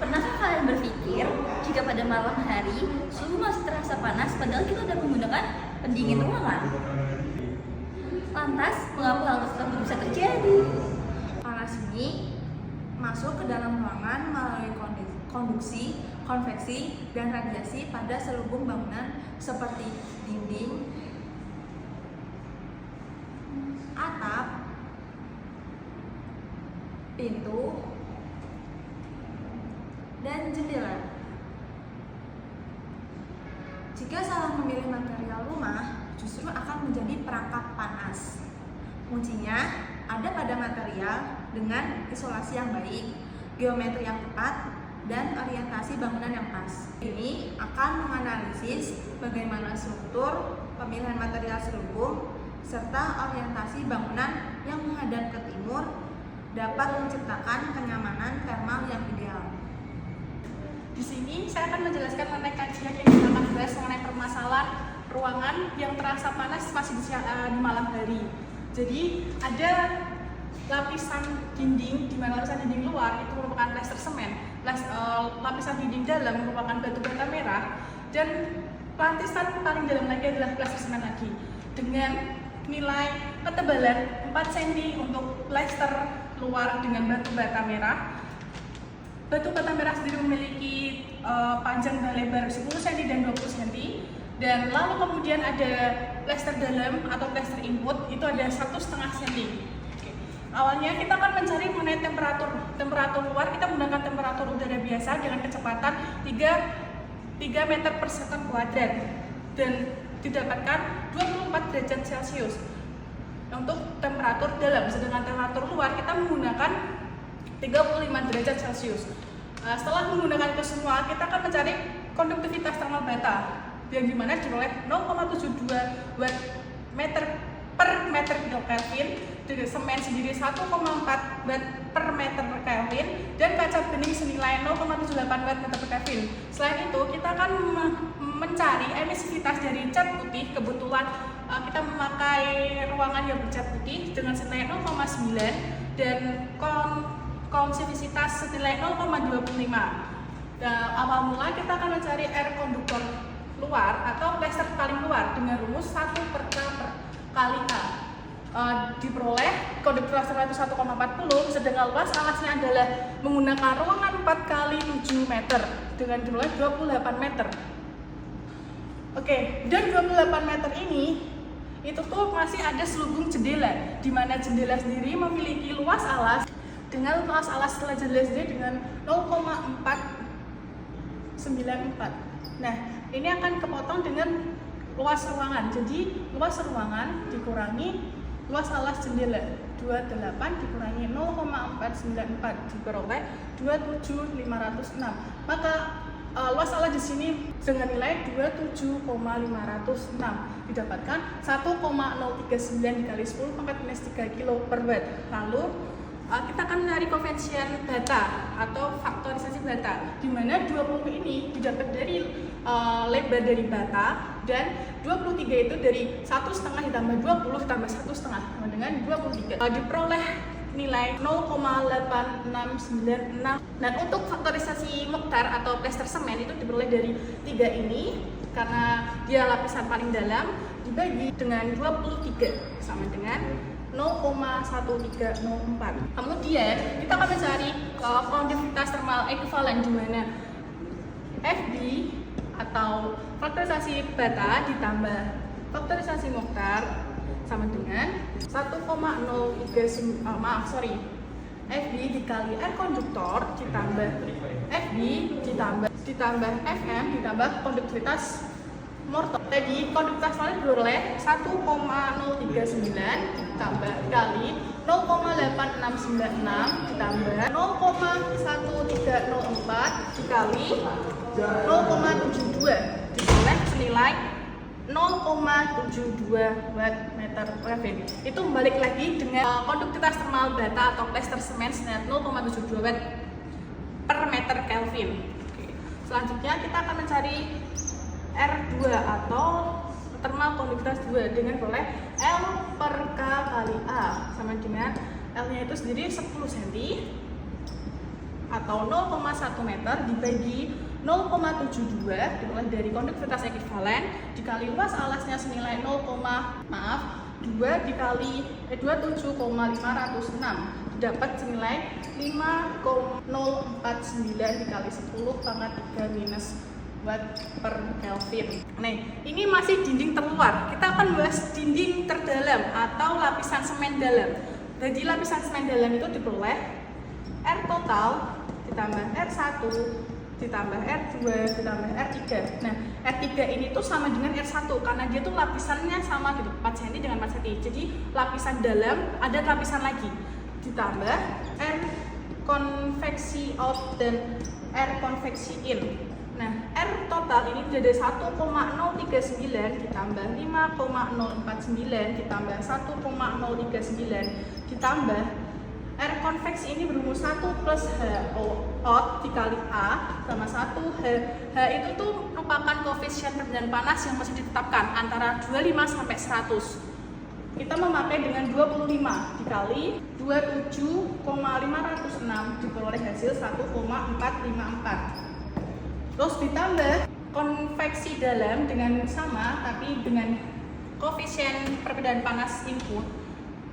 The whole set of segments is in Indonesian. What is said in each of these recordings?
Pernahkah kalian berpikir jika pada malam hari suhu masih terasa panas padahal kita sudah menggunakan pendingin ruangan? Lantas, mengapa hal tersebut bisa terjadi? Panas ini masuk ke dalam ruangan melalui konduksi, konveksi, dan radiasi pada selubung bangunan seperti dinding, atap, pintu, dan jendela. Jika salah memilih material rumah, justru akan menjadi perangkap panas. Kuncinya ada pada material dengan isolasi yang baik, geometri yang tepat, dan orientasi bangunan yang pas. Ini akan menganalisis bagaimana struktur, pemilihan material selubung, serta orientasi bangunan yang menghadap ke timur dapat menciptakan kenyamanan termal yang ideal. Di sini saya akan menjelaskan mengenai kajian yang kita akan bahas mengenai permasalahan ruangan yang terasa panas masih di malam hari. Jadi ada lapisan dinding, di mana lapisan dinding luar itu merupakan plester semen, lapisan dinding dalam merupakan batu bata merah, dan lapisan paling dalam lagi adalah plester semen lagi. Dengan nilai ketebalan 4 cm untuk plester luar dengan batu bata merah. Batu bata merah sendiri memiliki panjang dan lebar 10 cm dan 20 cm. Dan lalu kemudian ada plester dalam atau plester input itu ada 1,5 cm. Awalnya kita akan mencari mengenai temperatur luar. Kita menggunakan temperatur udara biasa dengan kecepatan 3 meter per second kuadrat dan didapatkan 24 derajat Celcius untuk temperatur dalam. Sedangkan temperatur luar kita menggunakan 35 derajat Celcius. Setelah menggunakan itu semua, kita akan mencari konduktivitas termal bata yang dimana diperoleh 0,72 watt meter per meter Kelvin, dengan semen sendiri 1,4 watt per meter Kelvin, dan kaca bening senilai 0,78 watt meter per Kelvin. Selain itu, kita akan mencari emisivitas dari cat putih. Kebetulan kita memakai ruangan yang bercat putih dengan senilai 0,9 dan konsivisitas senilai 0,25. Awal mula kita akan mencari air konduktor luar atau plester paling luar dengan rumus 1 per K per kali A. Diperoleh konduktivitas itu 1,40, sedangkan luas alasnya adalah menggunakan ruangan 4 kali 7 meter dengan diperoleh 28 meter. Oke, dan 28 meter ini itu tuh masih ada selubung jendela, di mana jendela sendiri memiliki luas alas setelah jendela sendiri dengan 0,494. Nah, ini akan kepotong dengan luas ruangan. Jadi luas ruangan dikurangi luas alas jendela, 28 dikurangi 0,494 diperoleh 27.506. Maka luas alas di sini dengan nilai 27.506 didapatkan 1,039 dikali 10 pangkat minus 3 kilo per watt. Lalu kita akan mencari koefisien bata atau faktorisasi bata, di mana 20 ini didapat dari lebar dari bata, dan 23 itu dari 1,5 ditambah 20 ditambah 1,5 sama dengan 23. Diperoleh nilai 0,8696. Dan untuk faktorisasi Mokhtar atau plester semen itu diperoleh dari 3 ini karena dia lapisan paling dalam dibagi dengan 23 sama dengan 0,1304. Kemudian kita akan mencari konduktivitas termal ekuivalen, di mana FB atau faktorisasi bata ditambah faktorisasi Mokhtar sama dengan 1,039 FB dikali air konduktor ditambah FB ditambah FM ditambah konduktivitas Morton. Tadi konduktivitas paling beroleh 1,039 ditambah kali 0,8696 ditambah 0,1304 dikali 0,72 diperoleh senilai 0,72 watt meter Kelvin. Itu balik lagi dengan konduktivitas termal bata atau plester semen senilai 0,72 watt per meter Kelvin. Selanjutnya kita akan mencari R2 atau termal konduktivitas 2 dengan peroleh L per K kali A sama dengan L nya itu sendiri 10 cm atau 0,1 meter dibagi 0,72 diperoleh dari konduktivitas ekuivalen dikali luas alasnya senilai 2 dikali 27,506 dapat senilai 5,049 dikali 10 pangkat 3 minus watt per Kelvin. Nah, ini masih dinding terluar. Kita akan bahas dinding terdalam atau lapisan semen dalam. Jadi lapisan semen dalam itu diperoleh R total ditambah R1 ditambah R2 ditambah R3. Nah, R3 ini tuh sama dengan R1 karena dia tuh lapisannya sama gitu, 4 cm dengan 4 cm. Jadi lapisan dalam ada lapisan lagi. Ditambah R konveksi out dan R konveksi in. Nah, R total ini jadi 1,039 ditambah 5,049 ditambah 1,039 ditambah R konveksi ini berumus 1 plus H out dikali A sama 1 H. H itu tuh merupakan koefisien perbedaan panas yang masih ditetapkan antara 25 sampai 100. Kita memakai dengan 25 dikali 27,506 diperoleh hasil 1,454. Terus ditambah konveksi dalam dengan sama tapi dengan koefisien perbedaan panas input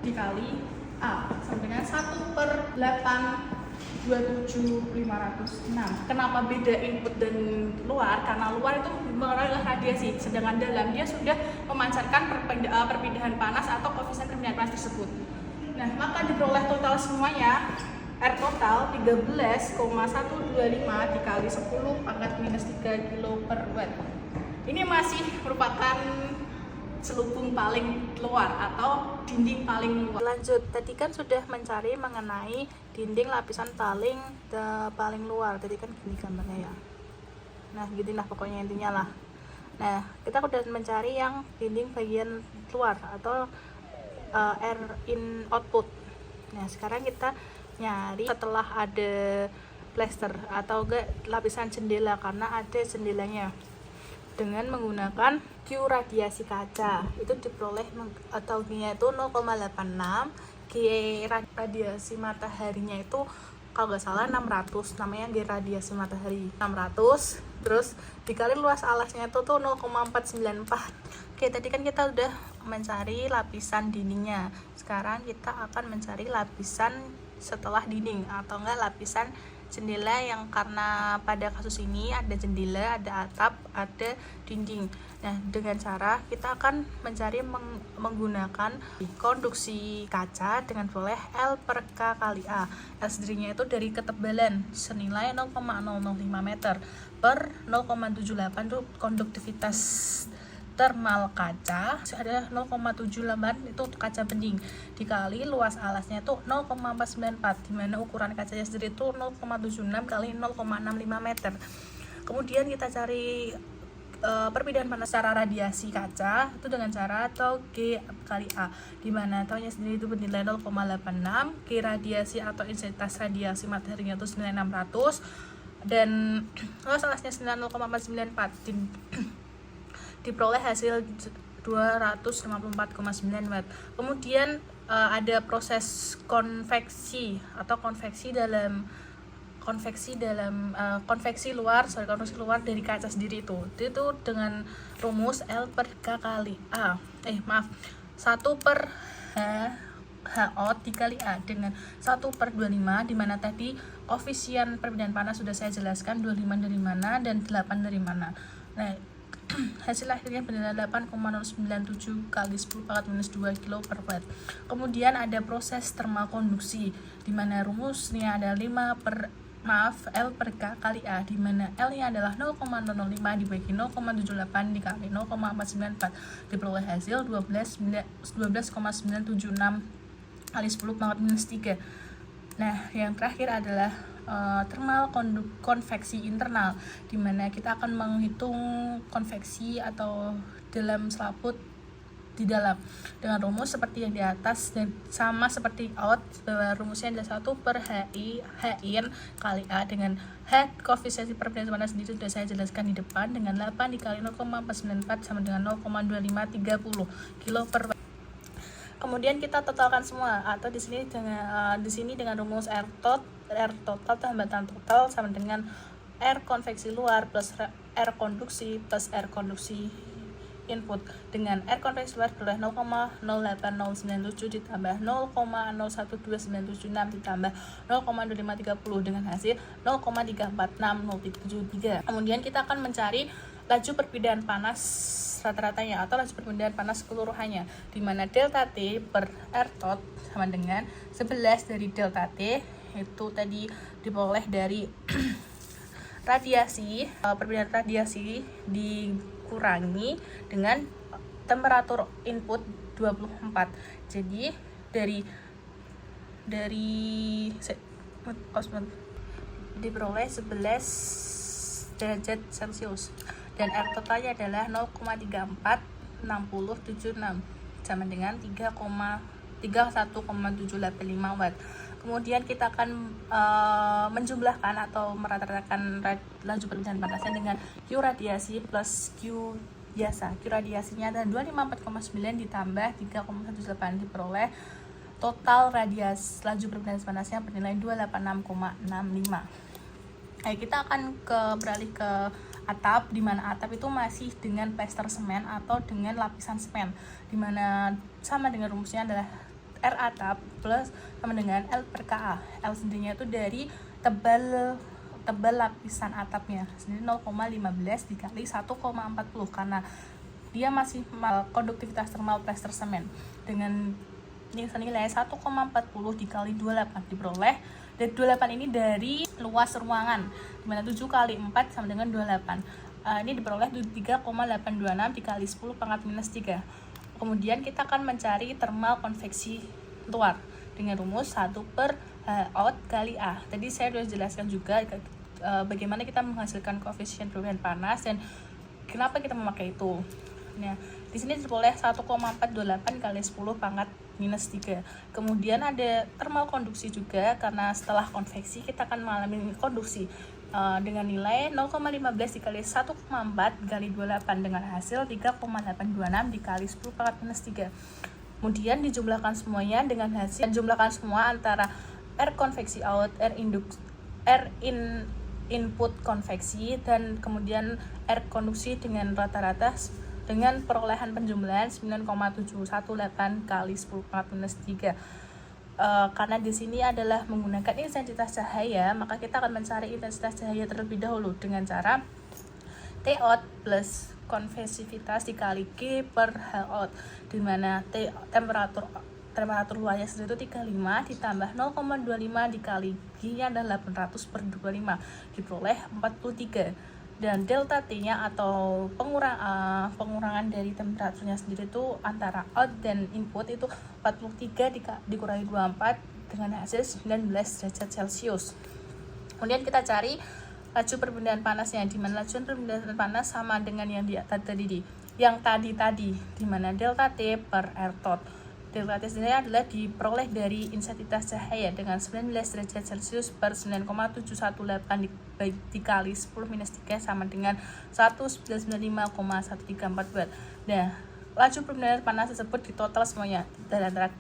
dikali A sama dengan 1/827.506. Kenapa beda input dan luar? Karena luar itu mengalami radiasi, sedangkan dalam dia sudah memancarkan perpindahan panas atau koefisien perpindahan panas tersebut. Nah, maka diperoleh total semuanya R total 13,125 dikali 10 pangkat minus 3 kilo per watt. Ini masih merupakan selubung paling luar atau dinding paling luar. Lanjut, tadi kan sudah mencari mengenai dinding lapisan paling luar. Tadi kan gini gambarnya ya. Nah, gini lah pokoknya intinya lah. Nah, kita udah mencari yang dinding bagian luar atau R in output. Nah, sekarang kita nyari setelah ada plaster atau enggak lapisan jendela karena ada jendelanya dengan menggunakan Q radiasi kaca itu diperoleh atau G-nya itu 0,86, G radiasi mataharinya itu kalau nggak salah 600, namanya G radiasi matahari 600, terus dikali luas alasnya itu tuh 0,494. Oke, tadi kan kita udah mencari lapisan dindingnya, sekarang kita akan mencari lapisan setelah dinding atau enggak lapisan jendela yang karena pada kasus ini ada jendela, ada atap, ada dinding. Nah, dengan cara kita akan mencari menggunakan konduksi kaca dengan boleh L per K kali A. L sendirinya itu dari ketebalan senilai 0,005 meter per 0,78 itu konduktivitas termal kaca ada 0,78 itu kaca bening dikali luas alasnya itu 0,494 dimana ukuran kacanya sendiri itu 0,76 kali 0,65 meter. Kemudian kita cari perbedaan panas secara radiasi kaca itu dengan cara atau G kali A dimana taunya sendiri itu bernilai 0,86, G radiasi atau intensitas radiasi mataharinya itu senilai 600 dan luas alasnya senilai 0,494 diperoleh hasil 254,9 watt. Kemudian ada proses konveksi luar dari kaca sendiri itu dengan rumus L per K kali A 1 per H out dikali A dengan 1/25 dimana tadi koefisien perbedaan panas sudah saya jelaskan 25 dari mana dan 8 dari mana. Nah, hasil akhirnya bernilai 8,097 kali 10 pangkat minus 2 kilo per watt. Kemudian ada proses termal konduksi di mana rumusnya ada L per K kali A di mana L nya adalah 0,005 dibagi 0,78 dikali 0,494 diperoleh hasil 12,976 kali 10 pangkat minus 3. Nah, yang terakhir adalah termal konveksi internal di mana kita akan menghitung konveksi atau dalam selaput di dalam dengan rumus seperti yang di atas dan sama seperti out bahwa rumusnya adalah 1 per H-in kali A dengan H koefisien perbedaan panas sendiri sudah saya jelaskan di depan dengan 8 dikali 0,494 sama dengan 0,2530 kilo per watt. Kemudian kita totalkan semua atau di sini dengan rumus R tot air total tambatan total sama dengan air konveksi luar plus air konduksi plus air konduksi input. Dengan air konveksi luar adalah 0,08097 ditambah 0,012976 ditambah 0,2530 dengan hasil 0,346073. Kemudian kita akan mencari laju perpindahan panas rata-ratanya atau laju perpindahan panas keseluruhannya, di mana delta T per R tot sama dengan 11 dari delta T, itu tadi diperoleh dari radiasi, perpindahan radiasi dikurangi dengan temperatur input 24. Jadi diperoleh 11 derajat Celcius dan R totalnya adalah 0,346076 sama dengan 31,785 watt. Kemudian kita akan menjumlahkan atau merata-ratakan laju perpindahan panasnya dengan Q radiasi plus Q biasa. Q radiasinya adalah 254,9 ditambah 3,18 diperoleh total radius laju perpindahan panasnya bernilai 286,65. Kita akan beralih ke atap, di mana atap itu masih dengan plester semen atau dengan lapisan semen, di mana sama dengan rumusnya adalah R atap plus sama dengan L per KA. L sendirinya itu dari tebal lapisan atapnya sendiri 0,15 dikali 1,40 karena dia masih konduktivitas termal plester semen dengan nilai 1,40 dikali 28 diperoleh. Dan 28 ini dari luas ruangan, dimana 7 kali 4 sama dengan 28. Ini diperoleh 3,826 dikali 10 pangkat minus 3. Kemudian kita akan mencari thermal konveksi luar dengan rumus 1 per out kali A. Tadi saya sudah jelaskan juga bagaimana kita menghasilkan koefisien perpindahan panas dan kenapa kita memakai itu. Nah, di sini diperoleh 1,428 kali 10 pangkat minus 3. Kemudian ada thermal konduksi juga, karena setelah konveksi kita akan mengalami konduksi dengan nilai 0,15 dikali 1,4 dikali 28 dengan hasil 3,826 dikali 10 pangkat minus 3. Kemudian dijumlahkan semuanya dengan hasil jumlahkan semua antara R konveksi out, input konveksi, dan kemudian R konduksi dengan rata-rata dengan perolehan penjumlahan 9,718 kali 10 pangkat minus 3. Karena di sini adalah menggunakan intensitas cahaya, maka kita akan mencari intensitas cahaya terlebih dahulu dengan cara T out plus konversivitas dikali G per H out, di mana temperatur luarnya sendiri itu 35 ditambah 0,25 dikali G nya adalah 800 per 25 diperoleh 43. Dan delta T-nya atau pengurangan dari temperaturnya sendiri itu antara out dan input itu 43 dikurangi 24 dengan hasil 19 derajat Celcius. Kemudian kita cari laju perpindahan panasnya, di mana laju perpindahan panas sama dengan yang tadi di mana delta T per R tot. Delta T sendiri adalah diperoleh dari intensitas cahaya dengan 19 derajat Celcius per 9,718 dikali 10 minus 3 sama dengan 1995,134 watt. Nah, laju perpindahan panas tersebut ditotal semuanya dari antara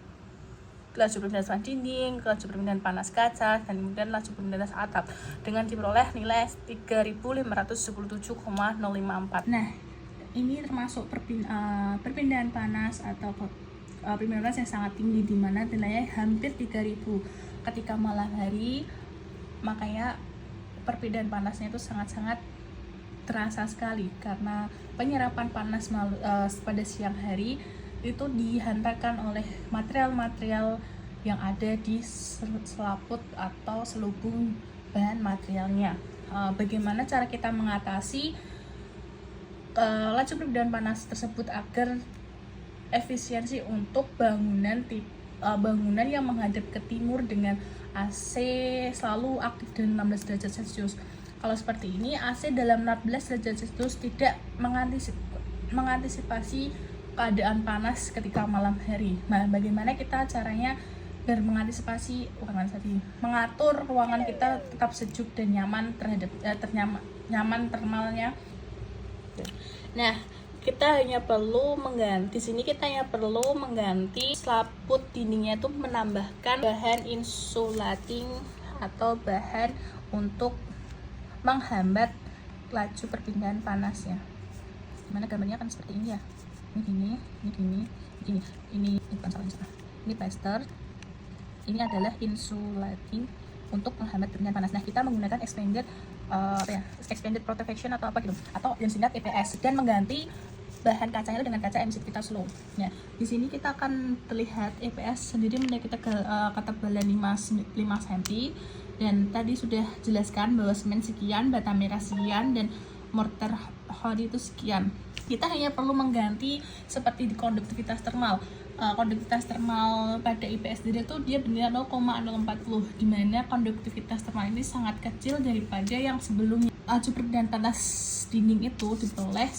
laju perpindahan panas dinding, laju perpindahan panas kaca, dan kemudian laju perpindahan atap dengan diperoleh nilai 3577,054. Nah, ini termasuk perpindahan panas atau perpindahan panas yang sangat tinggi, di mana nilainya hampir 3000 ketika malam hari. Makanya perpindahan panasnya itu sangat-sangat terasa sekali karena penyerapan panas pada siang hari itu dihantarkan oleh material-material yang ada di selaput atau selubung bahan materialnya. Bagaimana cara kita mengatasi laju perpindahan panas tersebut agar efisiensi untuk bangunan yang menghadap ke timur dengan AC selalu aktif dengan 16 derajat Celcius. Kalau seperti ini, AC dalam 14 derajat Celcius tidak mengantisipasi keadaan panas ketika malam hari. Nah, bagaimana kita caranya biar mengatur ruangan kita tetap sejuk dan nyaman terhadap nyaman termalnya. Nah, kita hanya perlu mengganti selaput dindingnya itu menambahkan bahan insulating atau bahan untuk menghambat laju perpindahan panasnya. Dimana gambarnya kan seperti ini ya. Ini bukan salah. Ini plaster. Ini adalah insulating untuk menghambat perpindahan panas. Nah, kita menggunakan expanded protection atau apa gitu, atau yang singkat EPS, dan mengganti bahan kacanya dengan kaca emisivitas low. Nah, di sini kita akan terlihat EPS sendiri memiliki ketebalan 5 cm, dan tadi sudah jelaskan bahwa semen sekian, bata merah sekian, dan mortar hodi itu sekian. Kita hanya perlu mengganti seperti di konduktivitas termal. Konduktivitas termal pada IPS sendiri itu dia benar 0,040, dimana konduktivitas termal ini sangat kecil daripada yang sebelumnya. Laju perpindahan panas dinding itu diperoleh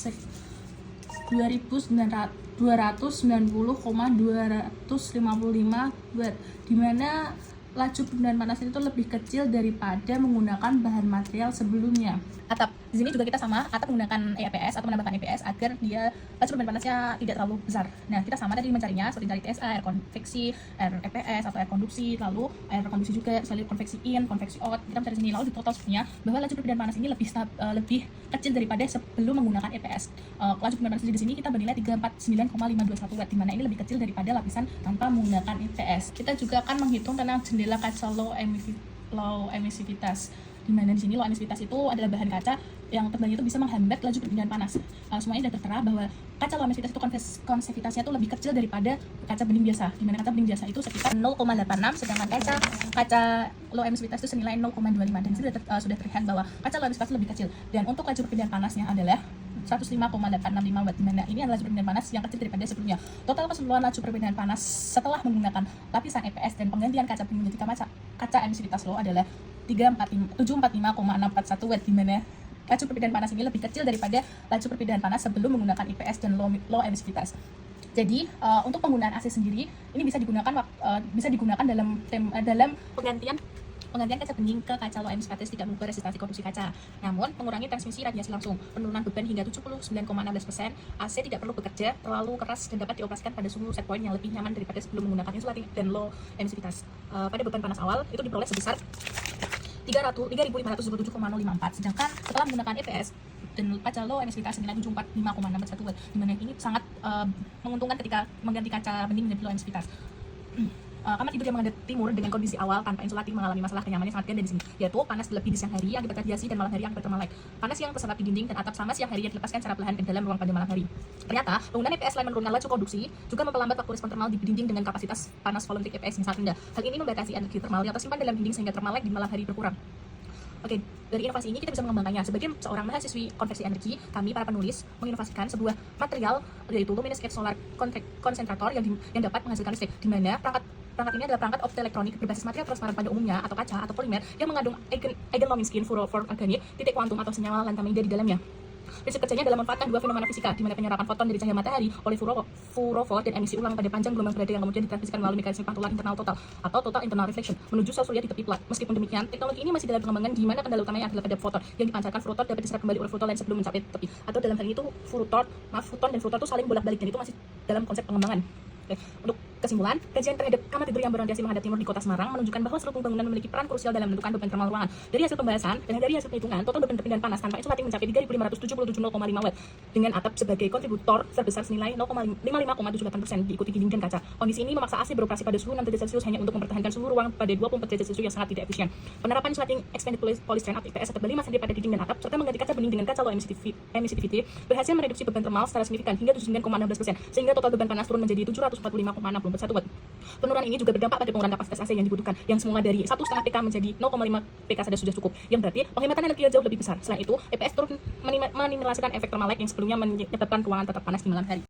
290,255 watt, dimana laju perpindahan panas itu lebih kecil daripada menggunakan bahan material sebelumnya. Atap, di sini juga kita sama, atap menggunakan EPS atau menambahkan EPS agar dia laju perpindahan panasnya tidak terlalu besar. Nah, kita sama tadi mencarinya seperti dari TSA, air konveksi, air EPS atau air konduksi, lalu air konduksi juga, misalnya konveksi in, konveksi out. Kita mencari sini, lalu di total sebenarnya bahwa laju perpindahan panas ini lebih kecil daripada sebelum menggunakan EPS. Laju perpindahan panas di sini kita bernilai 349,521 watt, dimana ini lebih kecil daripada lapisan tanpa menggunakan EPS. Kita juga akan menghitung tentang jendela kaca low emisivitas, di mana di sini low emisivitas itu adalah bahan kaca yang tebalnya itu bisa menghambat laju perpindahan panas. Semuanya sudah tertera bahwa kaca low emisivitas itu konvektivitasnya itu lebih kecil daripada kaca bening biasa, di mana kaca bening biasa itu sekitar 0,86, sedangkan kaca low emisivitas itu senilai 0,25, dan sudah terlihat bahwa kaca low emisivitas lebih kecil. Dan untuk laju perpindahan panasnya adalah 105,865 watt, dimana ini adalah laju perpindahan panas yang kecil daripada sebelumnya. Total keseluruhan laju perpindahan panas setelah menggunakan lapisan EPS dan penggantian kaca bening menjadi kaca emisivitas low adalah 745,641 watt, dimana laju perpindahan panas ini lebih kecil daripada laju perpindahan panas sebelum menggunakan EPS dan low emisivitas. Jadi untuk penggunaan AC sendiri ini bisa digunakan dalam penggantian kaca bening ke kaca low emisivitas tidak mengubah resistansi konduksi kaca, namun mengurangi transmisi radiasi langsung, penurunan beban hingga 79,16%. AC tidak perlu bekerja terlalu keras dan dapat dioperasikan pada suhu set point yang lebih nyaman daripada sebelum menggunakan insulating dan low emisivitas. Pada beban panas awal itu diperoleh sebesar 3.527,054, sedangkan setelah menggunakan EPS dan kaca low emisivitas senilai 745,641 watt, dimana ini sangat menguntungkan ketika mengganti kaca bening menjadi low emisivitas. Kamar tidur yang menghadap timur dengan kondisi awal tanpa insulating mengalami masalah kenyamanan sangat ganda di sini, yaitu panas berlebih di siang hari akibat radiasi dan malam hari akibat thermalite. Panas yang terserap di dinding dan atap sama siang hari yang dilepaskan secara perlahan ke dalam ruang pada malam hari. Ternyata penggunaan EPS selain menurunkan laju konduksi juga memperlambat waktu respon thermal di dinding dengan kapasitas panas volumetrik EPS yang sangat rendah. Hal ini membatasi energi thermal yang tersimpan dalam dinding sehingga thermalite di malam hari berkurang. Oke, dari inovasi ini kita bisa mengembangkannya. Sebagai seorang mahasiswi konversi energi, kami para penulis menginovasikan sebuah material yaitu luminous gate solar concentrator yang dapat menghasilkan listrik, di mana perangkat ini adalah perangkat optoelektronik berbasis material transparan pada umumnya atau kaca atau polimer yang mengandung eigenlomin-skin fluorofort organik, titik kuantum atau senyawa lantamida di dalamnya. Prinsip kerjanya adalah memanfaatkan dua fenomena fisika, di mana penyerapan foton dari cahaya matahari oleh fluorofort dan emisi ulang pada panjang gelombang berada yang kemudian ditransmisikan melalui mekanisme pantulan internal total atau total internal reflection menuju sel surya di tepi plat. Meskipun demikian, teknologi ini masih dalam pengembangan, di mana kendala utamanya adalah pada foton yang dipancarkan. Foton dapat diserap kembali oleh foton lain sebelum mencapai tepi, atau dalam hal ini foton dan foton itu saling bolak-balik, dan itu masih dalam konsep pengembangan. Oke. Untuk kesimpulan, kajian terhadap kamar tidur yang berorientasi menghadap timur di Kota Semarang menunjukkan bahwa struktur bangunan memiliki peran krusial dalam menentukan beban thermal ruangan. Dari hasil pembahasan dan dari hasil perhitungan, total beban perpindahan panas tanpa insulating mencapai 3.577,05 watt, dengan atap sebagai kontributor terbesar senilai 55,78%, diikuti dinding dan kaca. Kondisi ini memaksa AC beroperasi pada suhu 6 derajat Celcius hanya untuk mempertahankan suhu ruang pada 24 derajat Celcius yang sangat tidak efisien. Penerapan insulating expanded polystyrene atau IPS tebal 5 cm pada dinding dan atap serta mengganti kaca bening dengan kaca low emissivity berhasil mereduksi beban thermal secara signifikan hingga 79,16%, sehingga total beban panas turun menjadi 745,61 watt. Penurunan ini juga berdampak pada pengurangan kapasitas AC yang dibutuhkan, yang semula dari 1,5 PK menjadi 0,5 PK saja sudah cukup, yang berarti penghematan energi jauh lebih besar. Selain itu, EPS turut meminimalisasikan efek thermalite yang sebelumnya menyebabkan ruangan tetap panas di malam hari.